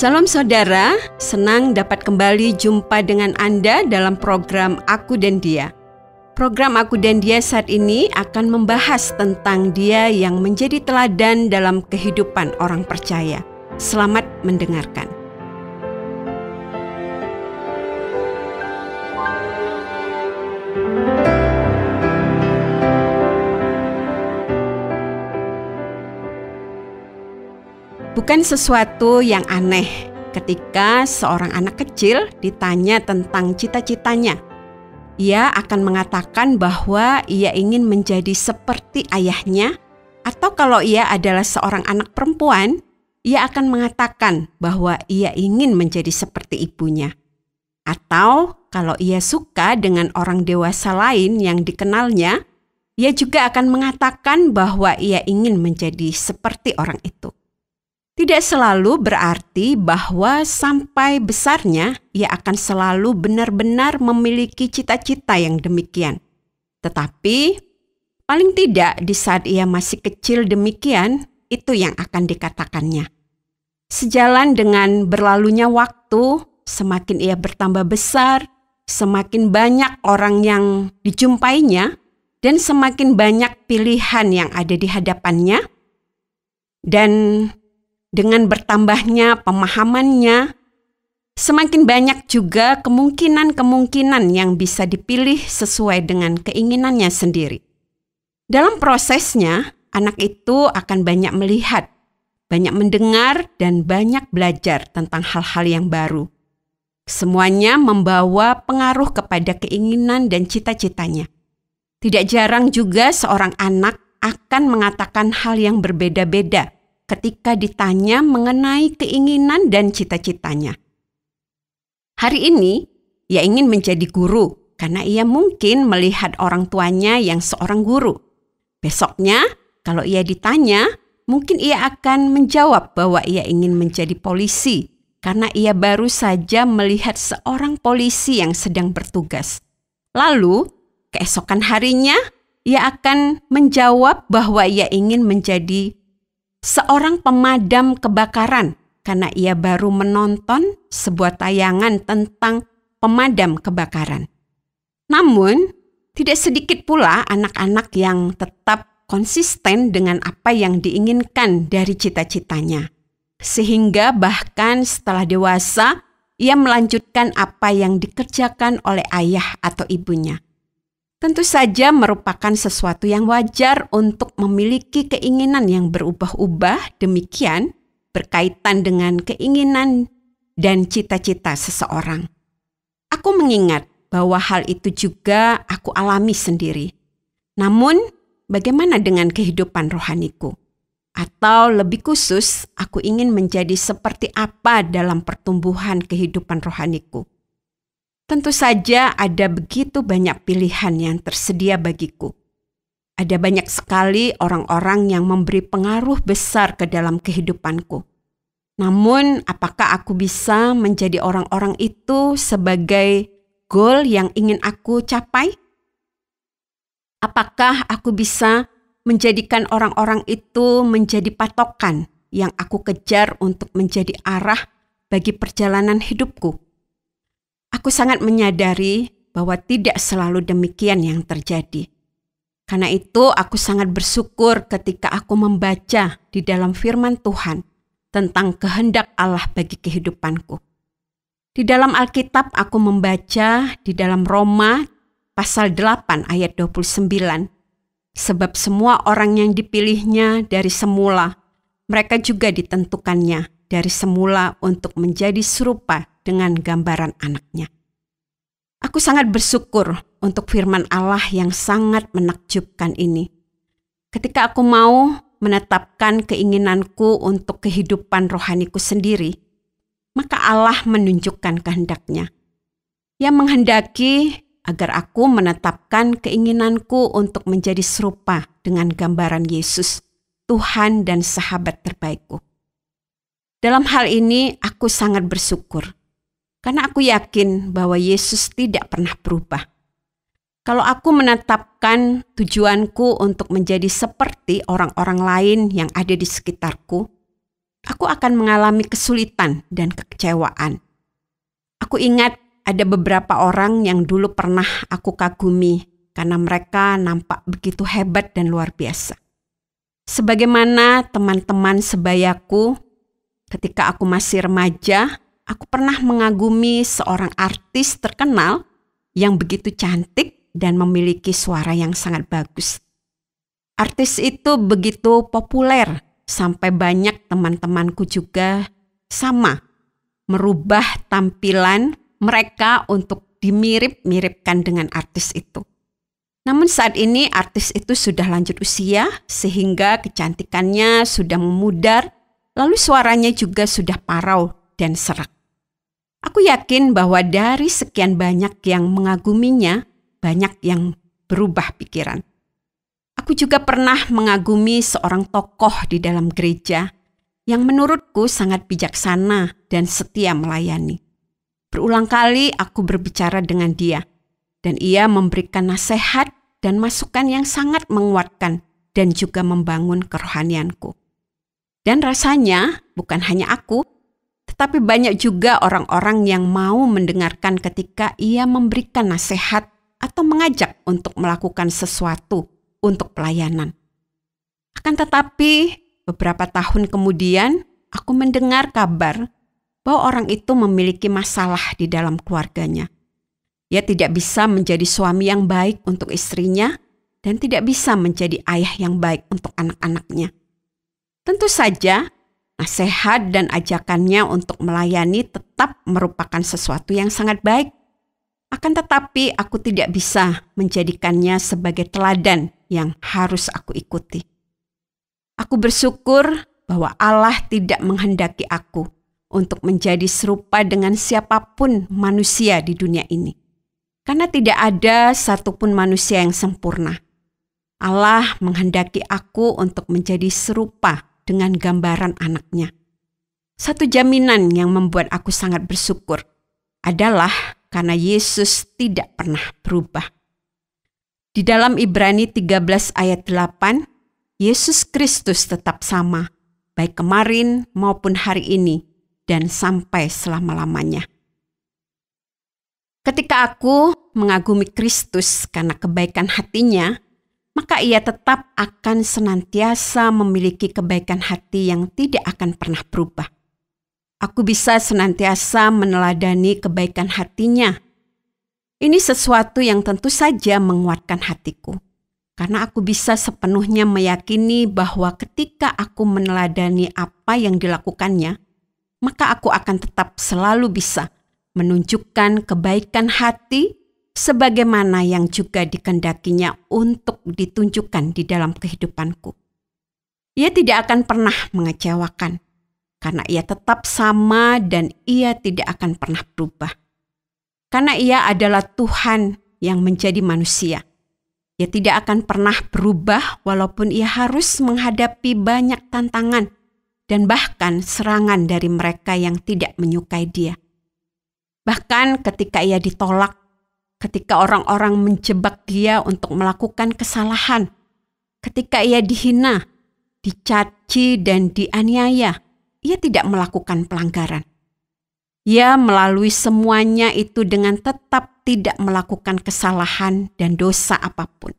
Salam saudara, senang dapat kembali jumpa dengan Anda dalam program Aku dan Dia. Program Aku dan Dia saat ini akan membahas tentang Dia yang menjadi teladan dalam kehidupan orang percaya. Selamat mendengarkan. Bukan sesuatu yang aneh ketika seorang anak kecil ditanya tentang cita-citanya. Ia akan mengatakan bahwa ia ingin menjadi seperti ayahnya, atau kalau ia adalah seorang anak perempuan, ia akan mengatakan bahwa ia ingin menjadi seperti ibunya. Atau kalau ia suka dengan orang dewasa lain yang dikenalnya, ia juga akan mengatakan bahwa ia ingin menjadi seperti orang itu. Tidak selalu berarti bahwa sampai besarnya ia akan selalu benar-benar memiliki cita-cita yang demikian. Tetapi paling tidak di saat ia masih kecil demikian, itu yang akan dikatakannya. Sejalan dengan berlalunya waktu, semakin ia bertambah besar, semakin banyak orang yang dijumpainya, dan semakin banyak pilihan yang ada di hadapannya, dan dengan bertambahnya pemahamannya, semakin banyak juga kemungkinan-kemungkinan yang bisa dipilih sesuai dengan keinginannya sendiri. Dalam prosesnya, anak itu akan banyak melihat, banyak mendengar, dan banyak belajar tentang hal-hal yang baru. Semuanya membawa pengaruh kepada keinginan dan cita-citanya. Tidak jarang juga seorang anak akan mengatakan hal yang berbeda-beda ketika ditanya mengenai keinginan dan cita-citanya. Hari ini, ia ingin menjadi guru karena ia mungkin melihat orang tuanya yang seorang guru. Besoknya, kalau ia ditanya, mungkin ia akan menjawab bahwa ia ingin menjadi polisi karena ia baru saja melihat seorang polisi yang sedang bertugas. Lalu, keesokan harinya, ia akan menjawab bahwa ia ingin menjadi seorang pemadam kebakaran karena ia baru menonton sebuah tayangan tentang pemadam kebakaran. Namun, tidak sedikit pula anak-anak yang tetap konsisten dengan apa yang diinginkan dari cita-citanya. Sehingga bahkan setelah dewasa, ia melanjutkan apa yang dikerjakan oleh ayah atau ibunya. Tentu saja merupakan sesuatu yang wajar untuk memiliki keinginan yang berubah-ubah demikian berkaitan dengan keinginan dan cita-cita seseorang. Aku mengingat bahwa hal itu juga aku alami sendiri. Namun, bagaimana dengan kehidupan rohaniku? Atau lebih khusus, aku ingin menjadi seperti apa dalam pertumbuhan kehidupan rohaniku? Tentu saja ada begitu banyak pilihan yang tersedia bagiku. Ada banyak sekali orang-orang yang memberi pengaruh besar ke dalam kehidupanku. Namun, apakah aku bisa menjadi orang-orang itu sebagai goal yang ingin aku capai? Apakah aku bisa menjadikan orang-orang itu menjadi patokan yang aku kejar untuk menjadi arah bagi perjalanan hidupku? Aku sangat menyadari bahwa tidak selalu demikian yang terjadi. Karena itu aku sangat bersyukur ketika aku membaca di dalam firman Tuhan tentang kehendak Allah bagi kehidupanku. Di dalam Alkitab aku membaca di dalam Roma pasal 8 ayat 29. Sebab semua orang yang dipilihnya dari semula, mereka juga ditentukannya dari semula untuk menjadi serupa dengan gambaran anaknya. Aku sangat bersyukur untuk firman Allah yang sangat menakjubkan ini. Ketika aku mau menetapkan keinginanku untuk kehidupan rohaniku sendiri, maka Allah menunjukkan kehendaknya. Ia menghendaki agar aku menetapkan keinginanku untuk menjadi serupa dengan gambaran Yesus, Tuhan dan sahabat terbaikku. Dalam hal ini aku sangat bersyukur. Karena aku yakin bahwa Yesus tidak pernah berubah. Kalau aku menetapkan tujuanku untuk menjadi seperti orang-orang lain yang ada di sekitarku, aku akan mengalami kesulitan dan kekecewaan. Aku ingat ada beberapa orang yang dulu pernah aku kagumi karena mereka nampak begitu hebat dan luar biasa. Sebagaimana teman-teman sebayaku, ketika aku masih remaja, aku pernah mengagumi seorang artis terkenal yang begitu cantik dan memiliki suara yang sangat bagus. Artis itu begitu populer sampai banyak teman-temanku juga sama merubah tampilan mereka untuk dimirip-miripkan dengan artis itu. Namun saat ini artis itu sudah lanjut usia sehingga kecantikannya sudah memudar, lalu suaranya juga sudah parau dan serak. Aku yakin bahwa dari sekian banyak yang mengaguminya, banyak yang berubah pikiran. Aku juga pernah mengagumi seorang tokoh di dalam gereja yang menurutku sangat bijaksana dan setia melayani. Berulang kali aku berbicara dengan dia, dan ia memberikan nasihat dan masukan yang sangat menguatkan dan juga membangun kerohanianku. Dan rasanya bukan hanya aku, tetapi banyak juga orang-orang yang mau mendengarkan ketika ia memberikan nasihat atau mengajak untuk melakukan sesuatu untuk pelayanan. Akan tetapi, beberapa tahun kemudian, aku mendengar kabar bahwa orang itu memiliki masalah di dalam keluarganya. Ia tidak bisa menjadi suami yang baik untuk istrinya dan tidak bisa menjadi ayah yang baik untuk anak-anaknya. Tentu saja, nasihat dan ajakannya untuk melayani tetap merupakan sesuatu yang sangat baik. Akan tetapi, aku tidak bisa menjadikannya sebagai teladan yang harus aku ikuti. Aku bersyukur bahwa Allah tidak menghendaki aku untuk menjadi serupa dengan siapapun manusia di dunia ini. Karena tidak ada satupun manusia yang sempurna. Allah menghendaki aku untuk menjadi serupa dengan gambaran anaknya. Satu jaminan yang membuat aku sangat bersyukur adalah karena Yesus tidak pernah berubah. Di dalam Ibrani 13 ayat 8, Yesus Kristus tetap sama, baik kemarin maupun hari ini, dan sampai selama-lamanya. Ketika aku mengagumi Kristus karena kebaikan hatinya, maka ia tetap akan senantiasa memiliki kebaikan hati yang tidak akan pernah berubah. Aku bisa senantiasa meneladani kebaikan hatinya. Ini sesuatu yang tentu saja menguatkan hatiku. Karena aku bisa sepenuhnya meyakini bahwa ketika aku meneladani apa yang dilakukannya, maka aku akan tetap selalu bisa menunjukkan kebaikan hati sebagaimana yang juga dikehendakinya untuk ditunjukkan di dalam kehidupanku. Ia tidak akan pernah mengecewakan, karena ia tetap sama dan ia tidak akan pernah berubah. Karena ia adalah Tuhan yang menjadi manusia. Ia tidak akan pernah berubah walaupun ia harus menghadapi banyak tantangan dan bahkan serangan dari mereka yang tidak menyukai dia. Bahkan ketika ia ditolak, ketika orang-orang menjebak dia untuk melakukan kesalahan, ketika ia dihina, dicaci dan dianiaya, ia tidak melakukan pelanggaran. Ia melalui semuanya itu dengan tetap tidak melakukan kesalahan dan dosa apapun.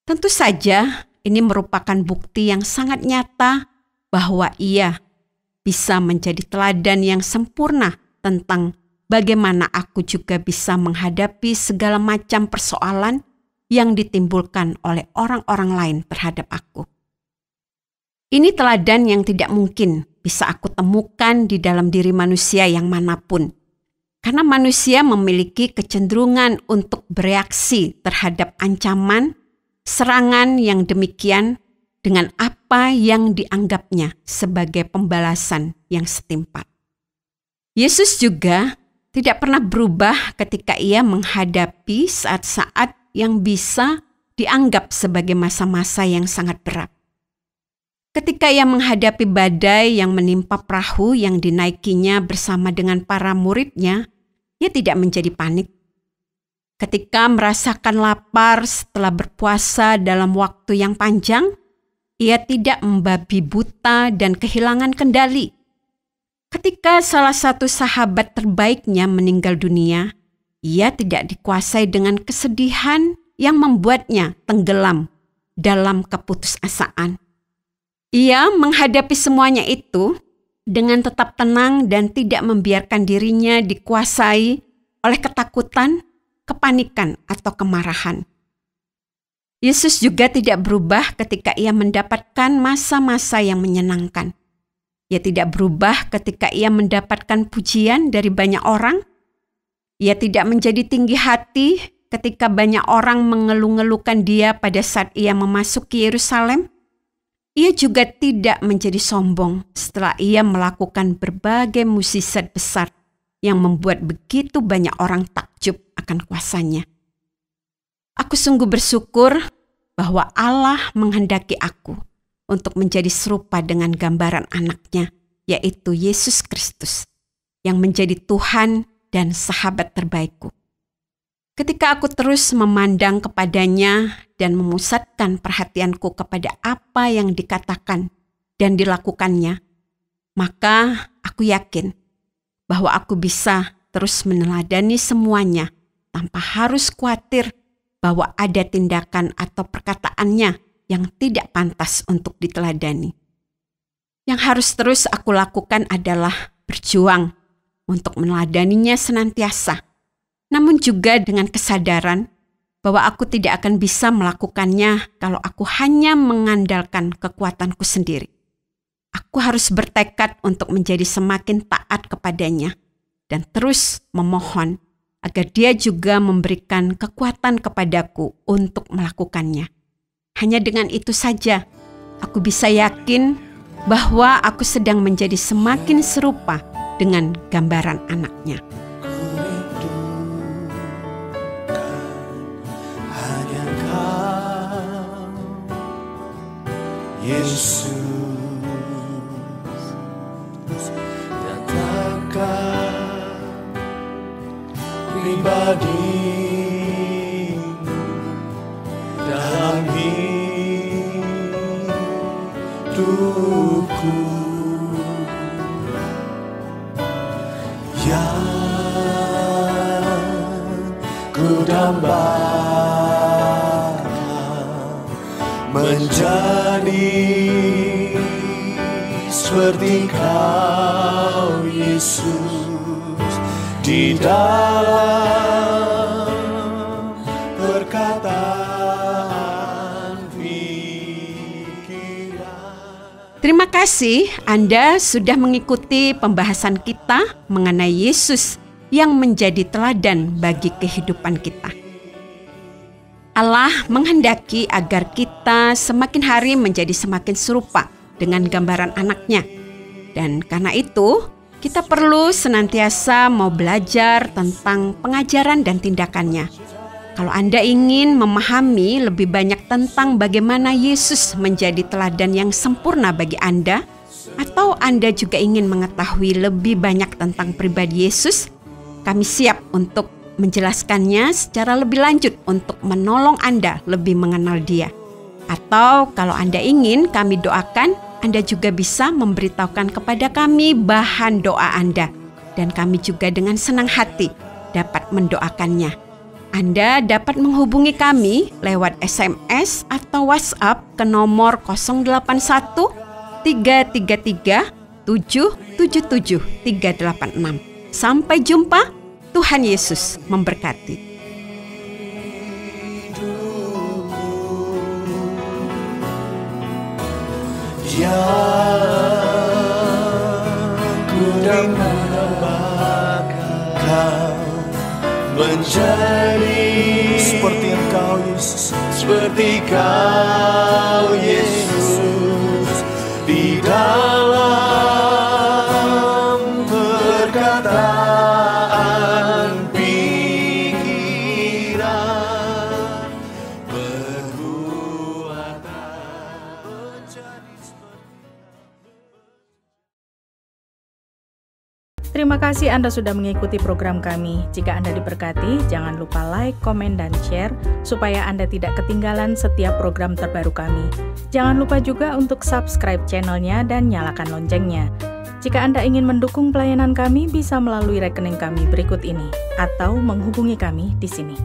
Tentu saja ini merupakan bukti yang sangat nyata bahwa ia bisa menjadi teladan yang sempurna tentang bagaimana aku juga bisa menghadapi segala macam persoalan yang ditimbulkan oleh orang-orang lain terhadap aku. Ini teladan yang tidak mungkin bisa aku temukan di dalam diri manusia yang manapun. Karena manusia memiliki kecenderungan untuk bereaksi terhadap ancaman, serangan yang demikian dengan apa yang dianggapnya sebagai pembalasan yang setimpal. Yesus juga tidak pernah berubah ketika ia menghadapi saat-saat yang bisa dianggap sebagai masa-masa yang sangat berat. Ketika ia menghadapi badai yang menimpa perahu yang dinaikinya bersama dengan para muridnya, ia tidak menjadi panik. Ketika merasakan lapar setelah berpuasa dalam waktu yang panjang, Ia tidak membabi buta dan kehilangan kendali. Ketika salah satu sahabat terbaiknya meninggal dunia, ia tidak dikuasai dengan kesedihan yang membuatnya tenggelam dalam keputusasaan. Ia menghadapi semuanya itu dengan tetap tenang dan tidak membiarkan dirinya dikuasai oleh ketakutan, kepanikan, atau kemarahan. Yesus juga tidak berubah ketika ia mendapatkan masa-masa yang menyenangkan. Ia tidak berubah ketika ia mendapatkan pujian dari banyak orang. Ia tidak menjadi tinggi hati ketika banyak orang mengeluh-ngeluhkan dia pada saat ia memasuki Yerusalem. Ia juga tidak menjadi sombong setelah ia melakukan berbagai mukjizat besar yang membuat begitu banyak orang takjub akan kuasanya. Aku sungguh bersyukur bahwa Allah menghendaki aku untuk menjadi serupa dengan gambaran anaknya, yaitu Yesus Kristus, yang menjadi Tuhan dan sahabat terbaikku. Ketika aku terus memandang kepadanya dan memusatkan perhatianku kepada apa yang dikatakan dan dilakukannya, maka aku yakin bahwa aku bisa terus meneladani semuanya tanpa harus khawatir bahwa ada tindakan atau perkataannya yang tidak pantas untuk diteladani. Yang harus terus aku lakukan adalah berjuang untuk meneladaninya senantiasa, namun juga dengan kesadaran bahwa aku tidak akan bisa melakukannya kalau aku hanya mengandalkan kekuatanku sendiri. Aku harus bertekad untuk menjadi semakin taat kepadanya dan terus memohon agar dia juga memberikan kekuatan kepadaku untuk melakukannya. Hanya dengan itu saja, aku bisa yakin bahwa aku sedang menjadi semakin serupa dengan gambaran anaknya. Hanya Kau, Yesus, nyatakan pribadi dalam hidupku yang ku dambakan menjadi seperti Kau, Yesus, di dalam perkataan pikiran. Terima kasih Anda sudah mengikuti pembahasan kita mengenai Yesus yang menjadi teladan bagi kehidupan kita. Allah menghendaki agar kita semakin hari menjadi semakin serupa dengan gambaran anaknya. Dan karena itu, kita perlu senantiasa mau belajar tentang pengajaran dan tindakannya. Kalau Anda ingin memahami lebih banyak tentang bagaimana Yesus menjadi teladan yang sempurna bagi Anda, atau Anda juga ingin mengetahui lebih banyak tentang pribadi Yesus, kami siap untuk menjelaskannya secara lebih lanjut untuk menolong Anda lebih mengenal Dia. Atau kalau Anda ingin kami doakan, Anda juga bisa memberitahukan kepada kami bahan doa Anda, dan kami juga dengan senang hati dapat mendoakannya. Anda dapat menghubungi kami lewat SMS atau WhatsApp ke nomor 081 333 777 386. Sampai jumpa, Tuhan Yesus memberkati. Yang ku dambakan menjadi seperti Engkau, Yesus, seperti Kau, Yesus, di dalam perkataan pikiran perbuatan menjadi Terima kasih Anda sudah mengikuti program kami. Jika Anda diberkati, jangan lupa like, komen, dan share supaya Anda tidak ketinggalan setiap program terbaru kami. Jangan lupa juga untuk subscribe channelnya dan nyalakan loncengnya. Jika Anda ingin mendukung pelayanan kami, bisa melalui rekening kami berikut ini atau menghubungi kami di sini.